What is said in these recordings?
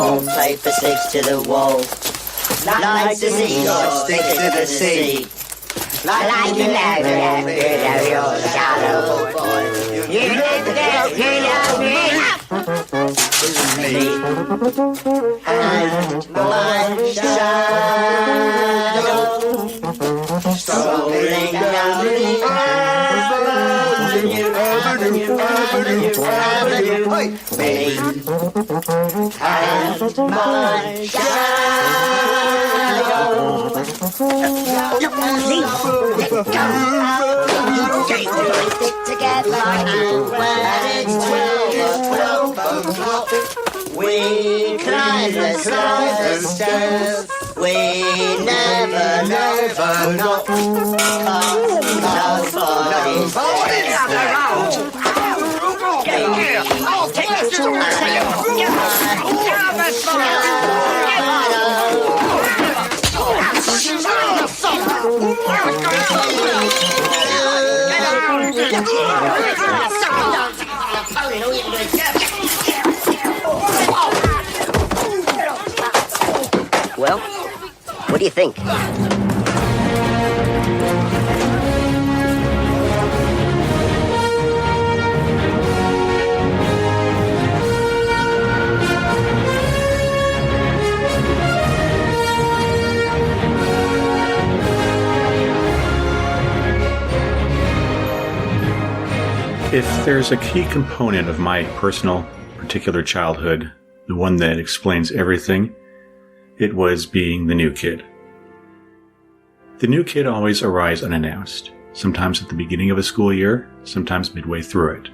home, paper sticks to the wall. Likes to see God sticks to the sea. Like you never have your shadow boy. You never get me. And my shadow strolling down the avenue. Me and my shadow. Stick together and when it's 12 o'clock, we climb the stairs. We never knock. Nobody's get here! I'll take this to Well, what do you think? If there's a key component of my personal, particular childhood, the one that explains everything, it was being the new kid. The new kid always arrives unannounced, sometimes at the beginning of a school year, sometimes midway through it.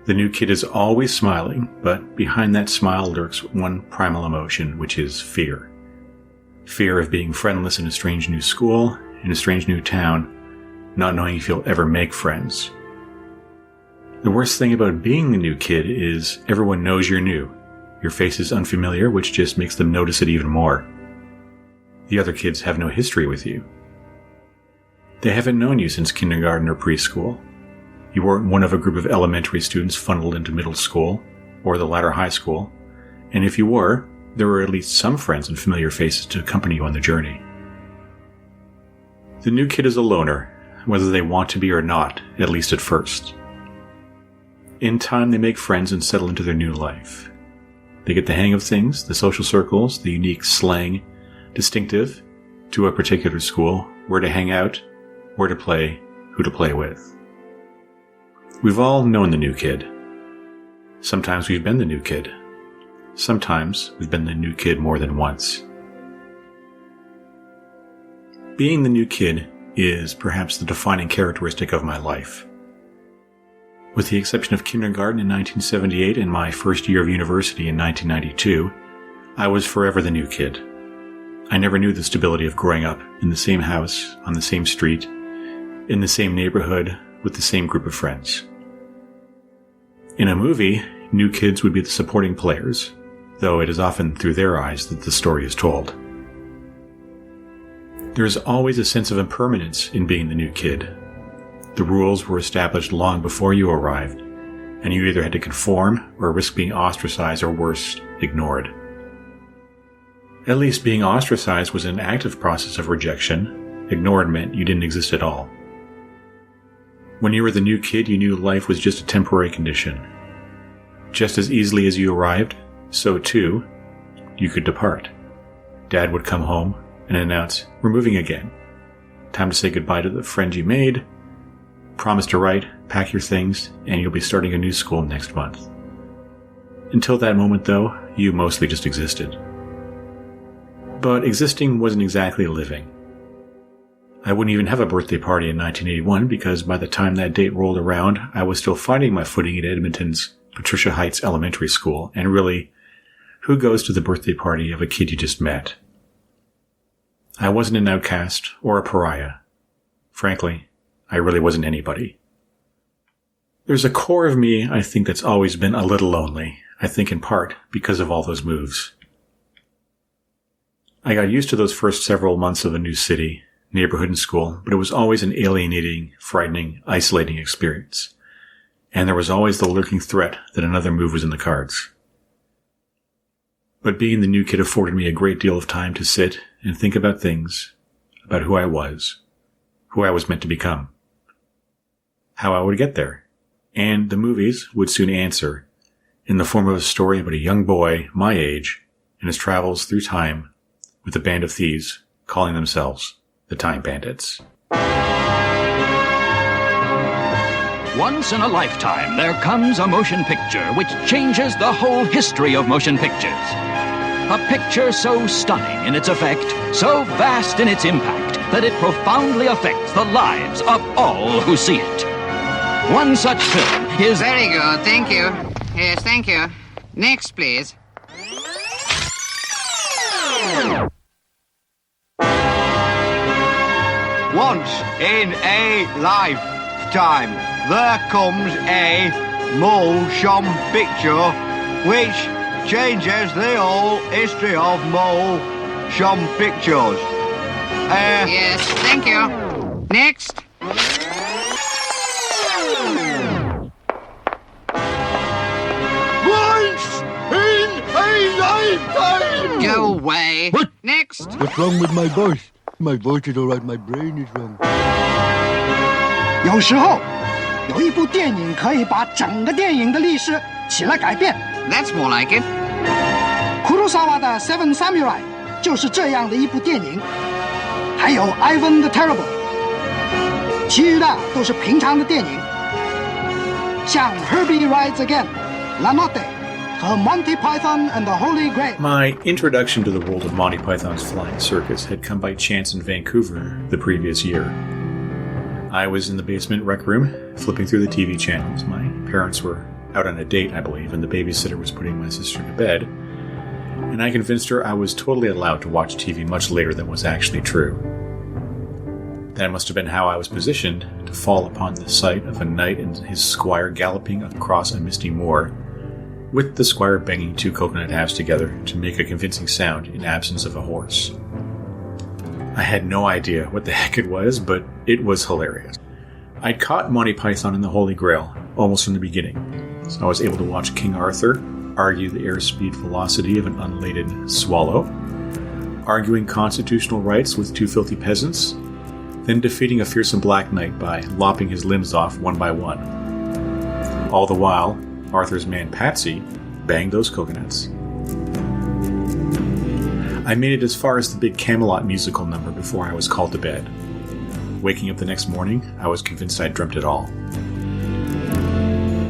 The new kid is always smiling, but behind that smile lurks one primal emotion, which is fear. Fear of being friendless in a strange new school, in a strange new town, not knowing if you'll ever make friends. The worst thing about being the new kid is everyone knows you're new. Your face is unfamiliar, which just makes them notice it even more. The other kids have no history with you. They haven't known you since kindergarten or preschool. You weren't one of a group of elementary students funneled into middle school, or the latter high school, and if you were, there were at least some friends and familiar faces to accompany you on the journey. The new kid is a loner, whether they want to be or not, at least at first. In time, they make friends and settle into their new life. They get the hang of things, the social circles, the unique slang, distinctive to a particular school, where to hang out, where to play, who to play with. We've all known the new kid. Sometimes we've been the new kid. Sometimes we've been the new kid more than once. Being the new kid is perhaps the defining characteristic of my life. With the exception of kindergarten in 1978 and my first year of university in 1992, I was forever the new kid. I never knew the stability of growing up in the same house, on the same street, in the same neighborhood, with the same group of friends. In a movie, new kids would be the supporting players, though it is often through their eyes that the story is told. There is always a sense of impermanence in being the new kid. The rules were established long before you arrived, and you either had to conform or risk being ostracized or worse, ignored. At least being ostracized was an active process of rejection. Ignored meant you didn't exist at all. When you were the new kid, you knew life was just a temporary condition. Just as easily as you arrived, so too, you could depart. Dad would come home and announce, "We're moving again. Time to say goodbye to the friend you made. Promise to write, pack your things, and you'll be starting a new school next month." Until that moment, though, you mostly just existed. But existing wasn't exactly living. I wouldn't even have a birthday party in 1981 because by the time that date rolled around, I was still finding my footing at Edmonton's Patricia Heights Elementary School, and really, who goes to the birthday party of a kid you just met? I wasn't an outcast or a pariah. Frankly, I really wasn't anybody. There's a core of me, I think, that's always been a little lonely, I think in part because of all those moves. I got used to those first several months of a new city, neighborhood and school, but it was always an alienating, frightening, isolating experience. And there was always the lurking threat that another move was in the cards. But being the new kid afforded me a great deal of time to sit and think about things, about who I was meant to become, how I would get there. And the movies would soon answer, in the form of a story about a young boy my age and his travels through time with a band of thieves calling themselves the Time Bandits. Once in a lifetime, there comes a motion picture which changes the whole history of motion pictures. A picture so stunning in its effect, so vast in its impact, that it profoundly affects the lives of all who see it. One such film is... Very good, thank you. Yes, thank you. Next, please. Once in a lifetime, there comes a motion picture which changes the whole history of motion pictures. Yes, thank you. Next. Once in a lifetime! Go away. What? Next. What's wrong with my voice? My voice is all right, my brain is wrong. 有时候，有一部电影可以把整个电影的历史起来改变。 That's more like it. 库鲁萨瓦的《Seven Samurai》就是这样的一部电影，还有《Ivan the Terrible》，其余的都是平常的电影，像《Herbie Rides Again》、《La Notte》和《Monty Python and the Holy Grail》。 My introduction to the world of Monty Python's Flying Circus had come by chance in Vancouver the previous year. I was in the basement rec room, flipping through the TV channels. My parents were out on a date, I believe, and the babysitter was putting my sister to bed. And I convinced her I was totally allowed to watch TV much later than was actually true. That must have been how I was positioned to fall upon the sight of a knight and his squire galloping across a misty moor, with the squire banging two coconut halves together to make a convincing sound in absence of a horse. I had no idea what the heck it was, but it was hilarious. I'd caught Monty Python and the Holy Grail almost from the beginning, so I was able to watch King Arthur argue the airspeed velocity of an unladen swallow, arguing constitutional rights with two filthy peasants, then defeating a fearsome black knight by lopping his limbs off one by one. All the while, Arthur's man Patsy banged those coconuts. I made it as far as the big Camelot musical number before I was called to bed. Waking up the next morning, I was convinced I'd dreamt it all.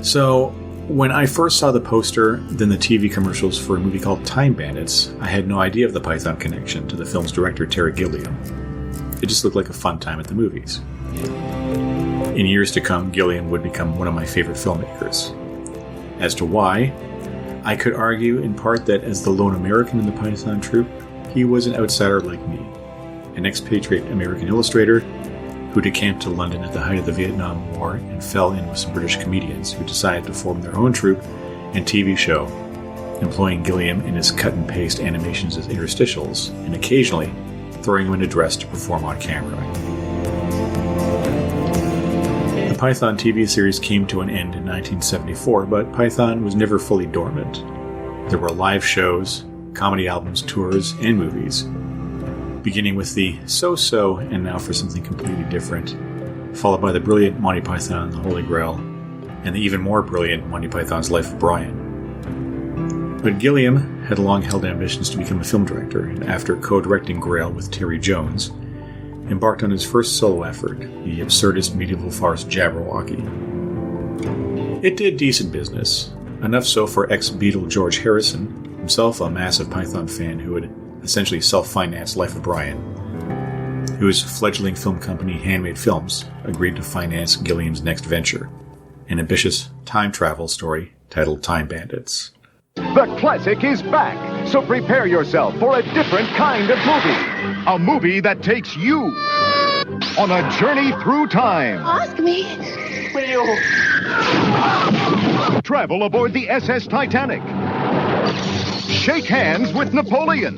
So, when I first saw the poster, then the TV commercials for a movie called Time Bandits, I had no idea of the Python connection to the film's director, Terry Gilliam. It just looked like a fun time at the movies. In years to come, Gilliam would become one of my favorite filmmakers. As to why, I could argue in part that as the lone American in the Python troupe, he was an outsider like me, an expatriate American illustrator who decamped to London at the height of the Vietnam War and fell in with some British comedians who decided to form their own troupe and TV show, employing Gilliam in his cut-and-paste animations as interstitials, and occasionally throwing him in a dress to perform on camera. The Python TV series came to an end in 1974, but Python was never fully dormant. There were live shows, comedy albums, tours, and movies, beginning with the so-so and now for something completely different, followed by the brilliant Monty Python and the Holy Grail, and the even more brilliant Monty Python's Life of Brian. But Gilliam had long held ambitions to become a film director, and after co-directing Grail with Terry Jones, embarked on his first solo effort, the absurdist medieval farce Jabberwocky. It did decent business, enough so for ex-Beatle George Harrison, himself a massive Python fan who had essentially self-financed Life of Brian, whose fledgling film company Handmade Films agreed to finance Gilliam's next venture, an ambitious time travel story titled Time Bandits. The classic is back, so prepare yourself for a different kind of movie. A movie that takes you on a journey through time. Ask me. Will you? Travel aboard the SS Titanic. Shake hands with Napoleon.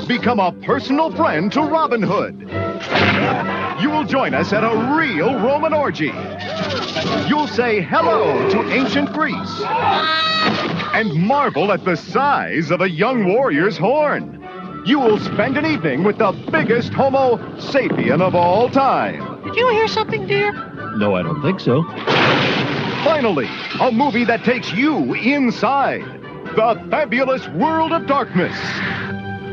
Become a personal friend to Robin Hood. You will join us at a real Roman orgy. You'll say hello to ancient Greece and marvel at the size of a young warrior's horn. You will spend an evening with the biggest Homo sapien of all time. Did you hear something, dear? No, I don't think so. Finally, a movie that takes you inside the fabulous world of darkness.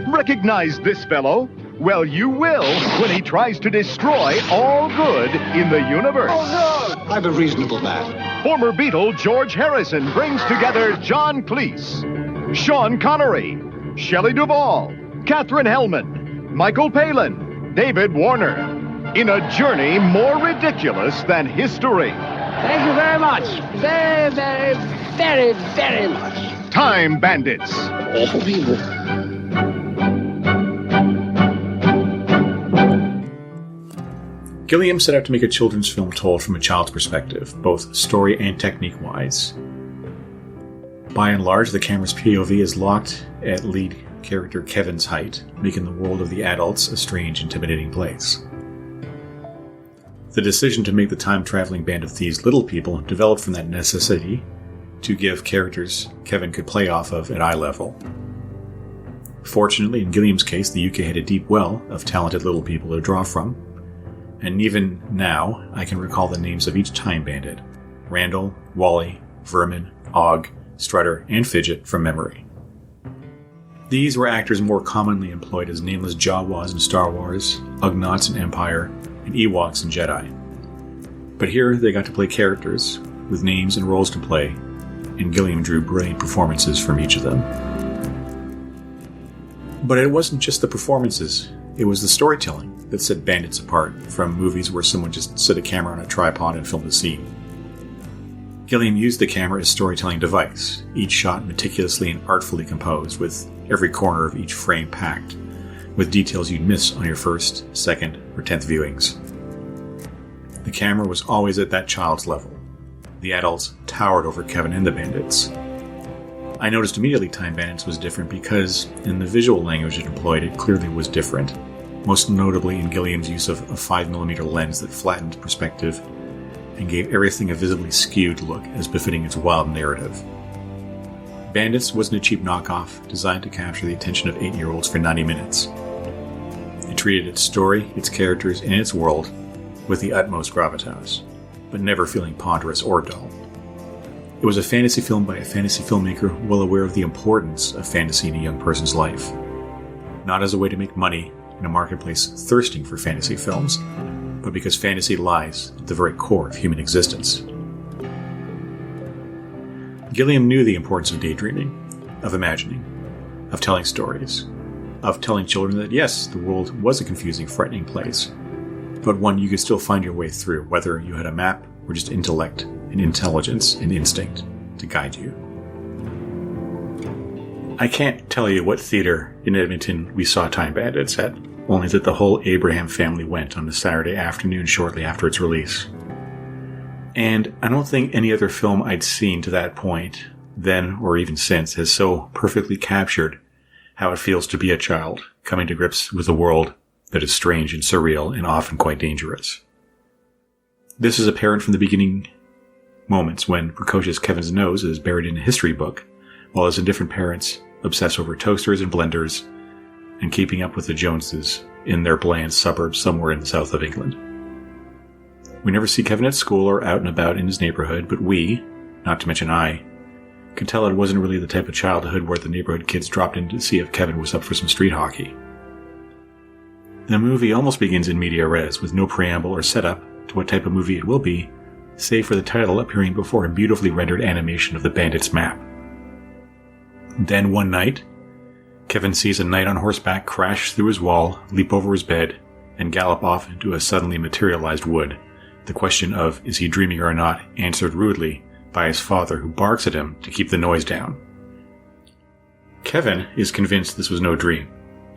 Recognize this fellow? Well, you will when he tries to destroy all good in the universe. Oh, no! I'm a reasonable man. Former Beatle George Harrison brings together John Cleese, Sean Connery, Shelley Duvall, Katherine Hellman, Michael Palin, David Warner, in a journey more ridiculous than history. Thank you very much. Very, very, very, very much. Time Bandits. Awful people. Gilliam set out to make a children's film told from a child's perspective, both story and technique-wise. By and large, the camera's POV is locked at lead character Kevin's height, making the world of the adults a strange, intimidating place. The decision to make the time-traveling band of thieves little people developed from that necessity to give characters Kevin could play off of at eye level. Fortunately, in Gilliam's case, the UK had a deep well of talented little people to draw from, and even now, I can recall the names of each time bandit: Randall, Wally, Vermin, Og, Strutter, and Fidget from memory. These were actors more commonly employed as nameless Jawas in Star Wars, Ugnaughts in Empire, and Ewoks in Jedi. But here they got to play characters, with names and roles to play, and Gilliam drew brilliant performances from each of them. But it wasn't just the performances, it was the storytelling that set Bandits apart from movies where someone just set a camera on a tripod and filmed a scene. Gilliam used the camera as a storytelling device, each shot meticulously and artfully composed, with every corner of each frame packed, with details you'd miss on your first, second, or 10th viewings. The camera was always at that child's level. The adults towered over Kevin and the bandits. I noticed immediately Time Bandits was different because, in the visual language it employed, it clearly was different, most notably in Gilliam's use of a 5mm lens that flattened perspective and gave everything a visibly skewed look as befitting its wild narrative. Bandits wasn't a cheap knockoff designed to capture the attention of 8-year-olds for 90 minutes. It treated its story, its characters, and its world with the utmost gravitas, but never feeling ponderous or dull. It was a fantasy film by a fantasy filmmaker well aware of the importance of fantasy in a young person's life, not as a way to make money in a marketplace thirsting for fantasy films, but because fantasy lies at the very core of human existence. Gilliam knew the importance of daydreaming, of imagining, of telling stories, of telling children that yes, the world was a confusing, frightening place, but one you could still find your way through, whether you had a map or just intellect and intelligence and instinct to guide you. I can't tell you what theater in Edmonton we saw Time Bandits at, only that the whole Abraham family went on a Saturday afternoon shortly after its release. And I don't think any other film I'd seen to that point, then or even since, has so perfectly captured how it feels to be a child, coming to grips with a world that is strange and surreal and often quite dangerous. This is apparent from the beginning moments when precocious Kevin's nose is buried in a history book, while his indifferent parents obsess over toasters and blenders and keeping up with the Joneses in their bland suburbs somewhere in the south of England. We never see Kevin at school or out and about in his neighborhood, but we, not to mention I, could tell it wasn't really the type of childhood where the neighborhood kids dropped in to see if Kevin was up for some street hockey. The movie almost begins in media res, with no preamble or setup to what type of movie it will be, save for the title appearing before a beautifully rendered animation of the bandits' map. Then one night, Kevin sees a knight on horseback crash through his wall, leap over his bed, and gallop off into a suddenly materialized wood. The question of, is he dreaming or not, answered rudely by his father, who barks at him to keep the noise down. Kevin is convinced this was no dream,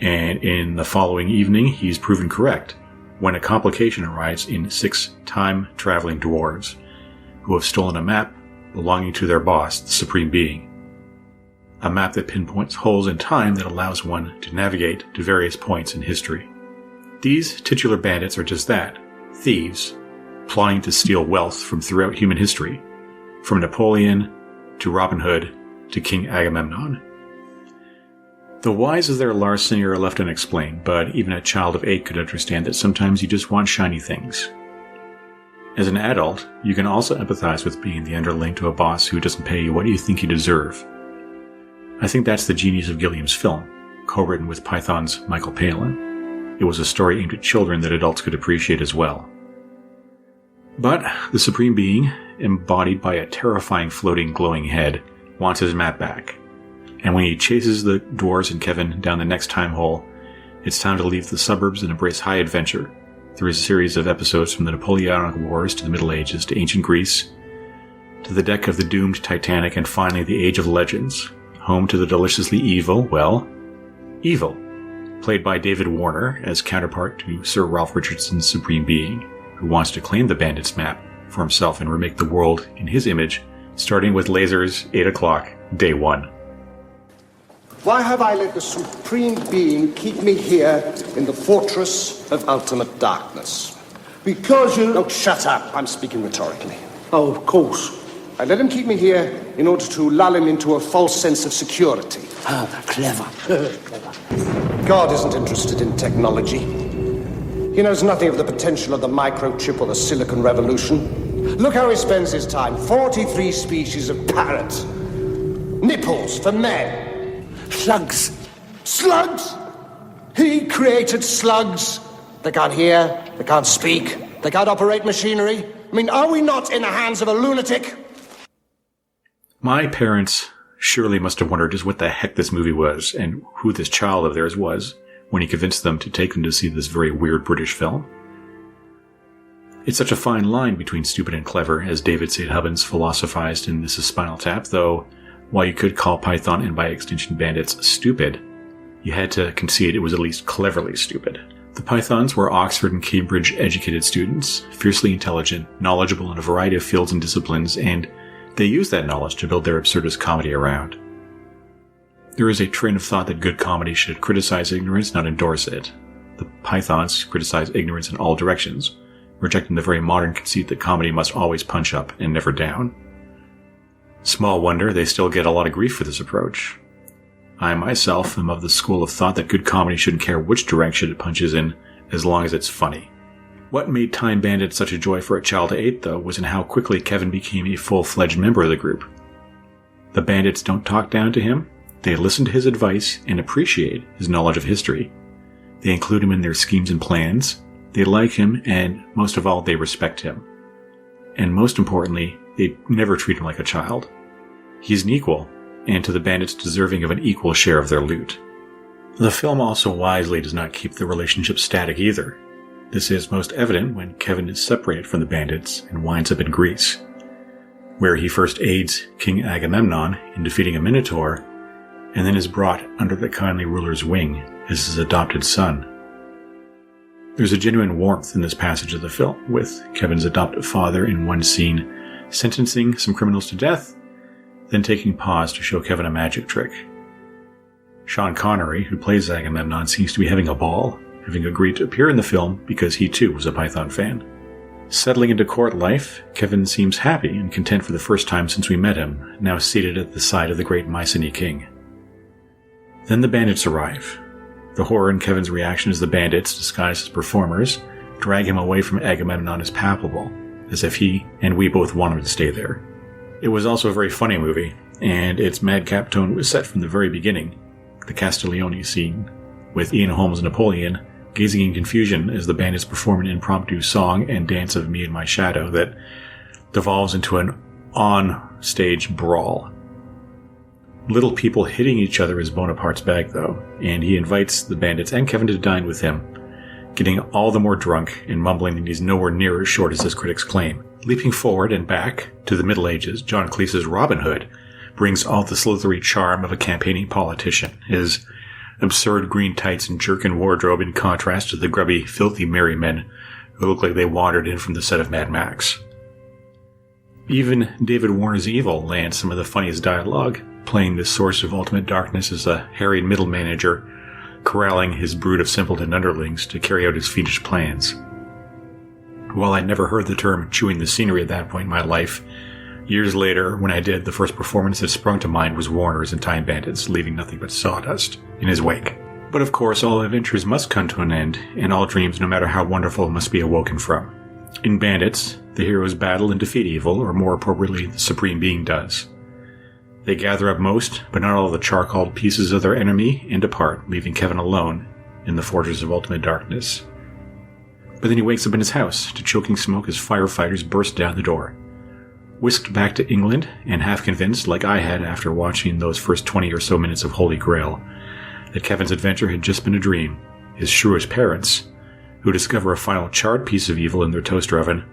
and in the following evening he's proven correct, when a complication arrives in 6 time-traveling dwarves, who have stolen a map belonging to their boss, the Supreme Being. A map that pinpoints holes in time that allows one to navigate to various points in history. These titular bandits are just that, thieves, plotting to steal wealth from throughout human history, from Napoleon to Robin Hood to King Agamemnon. The whys of their larceny are left unexplained, but even a child of 8 could understand that sometimes you just want shiny things. As an adult, you can also empathize with being the underling to a boss who doesn't pay you what you think you deserve. I think that's the genius of Gilliam's film, co-written with Python's Michael Palin. It was a story aimed at children that adults could appreciate as well. But the Supreme Being, embodied by a terrifying floating glowing head, wants his map back. And when he chases the dwarves and Kevin down the next time hole, it's time to leave the suburbs and embrace high adventure through a series of episodes from the Napoleonic Wars to the Middle Ages to ancient Greece, to the deck of the doomed Titanic, and finally the Age of Legends, home to the deliciously evil, evil, played by David Warner as counterpart to Sir Ralph Richardson's Supreme Being, who wants to claim the Bandits map for himself and remake the world in his image, starting with lasers, 8 o'clock, day 1. Why have I let the Supreme Being keep me here in the fortress of ultimate darkness? Because you... Don't shut up. I'm speaking rhetorically. Oh, of course. I let him keep me here in order to lull him into a false sense of security. Ah, clever. God isn't interested in technology. He knows nothing of the potential of the microchip or the Silicon Revolution. Look how he spends his time. 43 species of parrots. Nipples for men. Slugs. Slugs? He created slugs. They can't hear, they can't speak, they can't operate machinery. I mean, are we not in the hands of a lunatic? My parents surely must have wondered just what the heck this movie was and who this child of theirs was when he convinced them to take them to see this very weird British film. It's such a fine line between stupid and clever, as David St. Hubbins philosophized in This Is Spinal Tap, though while you could call Python and by extension Bandits stupid, you had to concede it was at least cleverly stupid. The Pythons were Oxford and Cambridge educated students, fiercely intelligent, knowledgeable in a variety of fields and disciplines, and they used that knowledge to build their absurdist comedy around. There is a train of thought that good comedy should criticize ignorance, not endorse it. The Pythons criticize ignorance in all directions, rejecting the very modern conceit that comedy must always punch up and never down. Small wonder they still get a lot of grief for this approach. I myself am of the school of thought that good comedy shouldn't care which direction it punches in, as long as it's funny. What made Time Bandits such a joy for a child of 8, though, was in how quickly Kevin became a full-fledged member of the group. The Bandits don't talk down to him, they listen to his advice and appreciate his knowledge of history. They include him in their schemes and plans, they like him, and most of all, they respect him. And most importantly, they never treat him like a child. He's an equal, and to the Bandits deserving of an equal share of their loot. The film also wisely does not keep the relationship static either. This is most evident when Kevin is separated from the Bandits and winds up in Greece, where he first aids King Agamemnon in defeating a Minotaur, and then is brought under the kindly ruler's wing as his adopted son. There's a genuine warmth in this passage of the film, with Kevin's adoptive father in one scene sentencing some criminals to death, then taking pause to show Kevin a magic trick. Sean Connery, who plays Agamemnon, seems to be having a ball, having agreed to appear in the film because he too was a Python fan. Settling into court life, Kevin seems happy and content for the first time since we met him, now seated at the side of the great Mycenae king. Then the bandits arrive. The horror in Kevin's reaction as the bandits, disguised as performers, drag him away from Agamemnon is palpable, as if he and we both want him to stay there. It was also a very funny movie, and its madcap tone was set from the very beginning, the Castiglione scene, with Ian Holmes' Napoleon gazing in confusion as the bandits perform an impromptu song and dance of Me and My Shadow that devolves into an on-stage brawl. Little people hitting each other is Bonaparte's bag, though, and he invites the bandits and Kevin to dine with him, getting all the more drunk and mumbling that he's nowhere near as short as his critics claim. Leaping forward and back to the Middle Ages, John Cleese's Robin Hood brings all the slithery charm of a campaigning politician, his absurd green tights and jerkin wardrobe in contrast to the grubby, filthy merry men who look like they wandered in from the set of Mad Max. Even David Warner's Evil lands some of the funniest dialogue, playing this source of ultimate darkness as a harried middle manager, corralling his brood of simpleton underlings to carry out his fiendish plans. While I never heard the term chewing the scenery at that point in my life, years later, when I did, the first performance that sprung to mind was Warner's in Time Bandits, leaving nothing but sawdust in his wake. But of course, all adventures must come to an end, and all dreams, no matter how wonderful, must be awoken from. In Bandits, the heroes battle and defeat evil, or more appropriately, the Supreme Being does. They gather up most, but not all, of the charcoaled pieces of their enemy and depart, leaving Kevin alone in the Fortress of Ultimate Darkness. But then he wakes up in his house to choking smoke as firefighters burst down the door. Whisked back to England, and half convinced, like I had after watching those first 20 or so minutes of Holy Grail, that Kevin's adventure had just been a dream, his shrewish parents, who discover a final charred piece of evil in their toaster oven,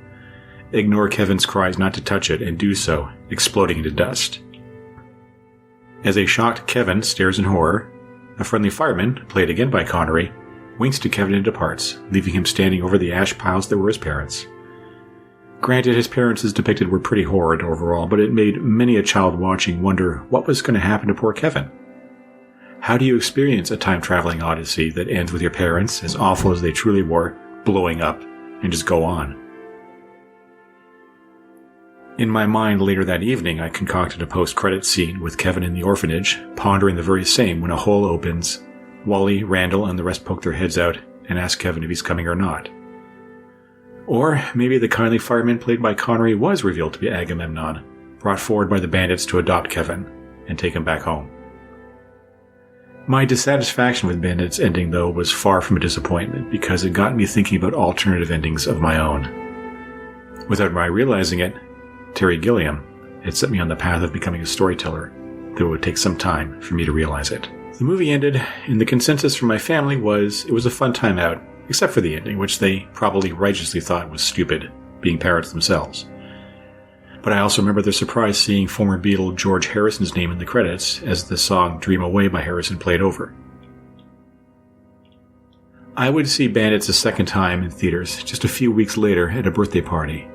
ignore Kevin's cries not to touch it and do so, exploding into dust. As a shocked Kevin stares in horror, a friendly fireman, played again by Connery, winks to Kevin and departs, leaving him standing over the ash piles that were his parents. Granted, his parents as depicted were pretty horrid overall, but it made many a child watching wonder what was going to happen to poor Kevin. How do you experience a time-traveling odyssey that ends with your parents, as awful as they truly were, blowing up, and just go on? In my mind later that evening, I concocted a post-credits scene with Kevin in the orphanage, pondering the very same when a hole opens. Wally, Randall, and the rest poke their heads out and ask Kevin if he's coming or not. Or maybe the kindly fireman played by Connery was revealed to be Agamemnon, brought forward by the bandits to adopt Kevin and take him back home. My dissatisfaction with Bandits ending, though, was far from a disappointment because it got me thinking about alternative endings of my own. Without my realizing it, Terry Gilliam had set me on the path of becoming a storyteller, though it would take some time for me to realize it. The movie ended, and the consensus from my family was it was a fun time out, except for the ending, which they probably righteously thought was stupid, being parrots themselves. But I also remember their surprise seeing former Beatle George Harrison's name in the credits as the song Dream Away by Harrison played over. I would see Bandits a second time in theaters just a few weeks later at a birthday party.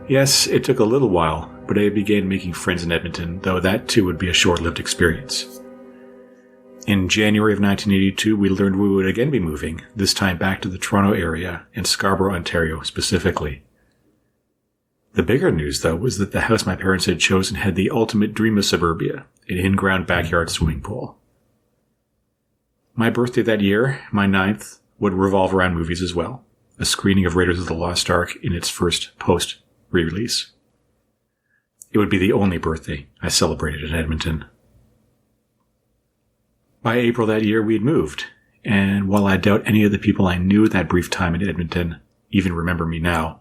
Yes, it took a little while, but I began making friends in Edmonton, though that too would be a short-lived experience. In January of 1982, we learned we would again be moving, this time back to the Toronto area and Scarborough, Ontario specifically. The bigger news, though, was that the house my parents had chosen had the ultimate dream of suburbia, an in-ground backyard swimming pool. My birthday that year, my 9th, would revolve around movies as well, a screening of Raiders of the Lost Ark in its first post-re-release. It would be the only birthday I celebrated in Edmonton. By April that year, we'd moved, and while I doubt any of the people I knew that brief time in Edmonton even remember me now,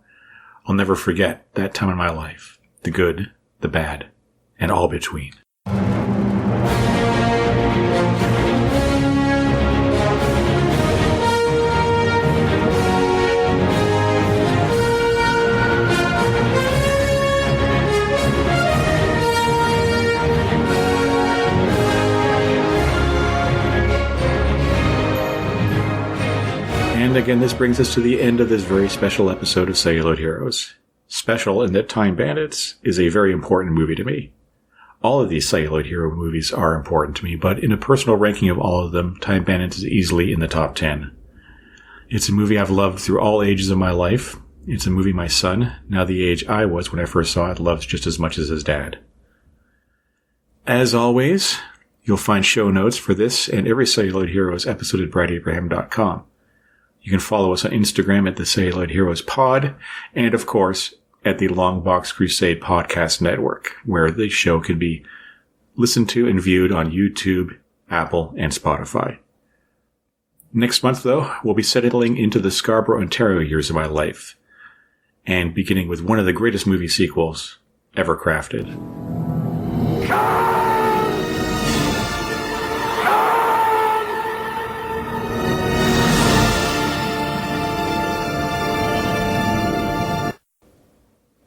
I'll never forget that time in my life, the good, the bad, and all between. And again, this brings us to the end of this very special episode of Celluloid Heroes. Special in that Time Bandits is a very important movie to me. All of these Celluloid Hero movies are important to me, but in a personal ranking of all of them, Time Bandits is easily in the top 10. It's a movie I've loved through all ages of my life. It's a movie my son, now the age I was when I first saw it, loves just as much as his dad. As always, you'll find show notes for this and every Celluloid Heroes episode at brightabraham.com. You can follow us on Instagram at the Celluloid Heroes Pod, and of course, at the LONGBOX CRUSADE Podcast Network, where the show can be listened to and viewed on YouTube, Apple, and Spotify. Next month, though, we'll be settling into the Scarborough, Ontario years of my life, and beginning with one of the greatest movie sequels ever crafted.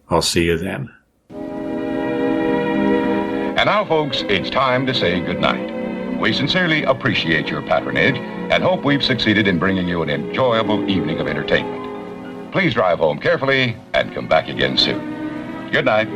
I'll see you then. And now, folks, it's time to say goodnight. We sincerely appreciate your patronage and hope we've succeeded in bringing you an enjoyable evening of entertainment. Please drive home carefully and come back again soon. Good night.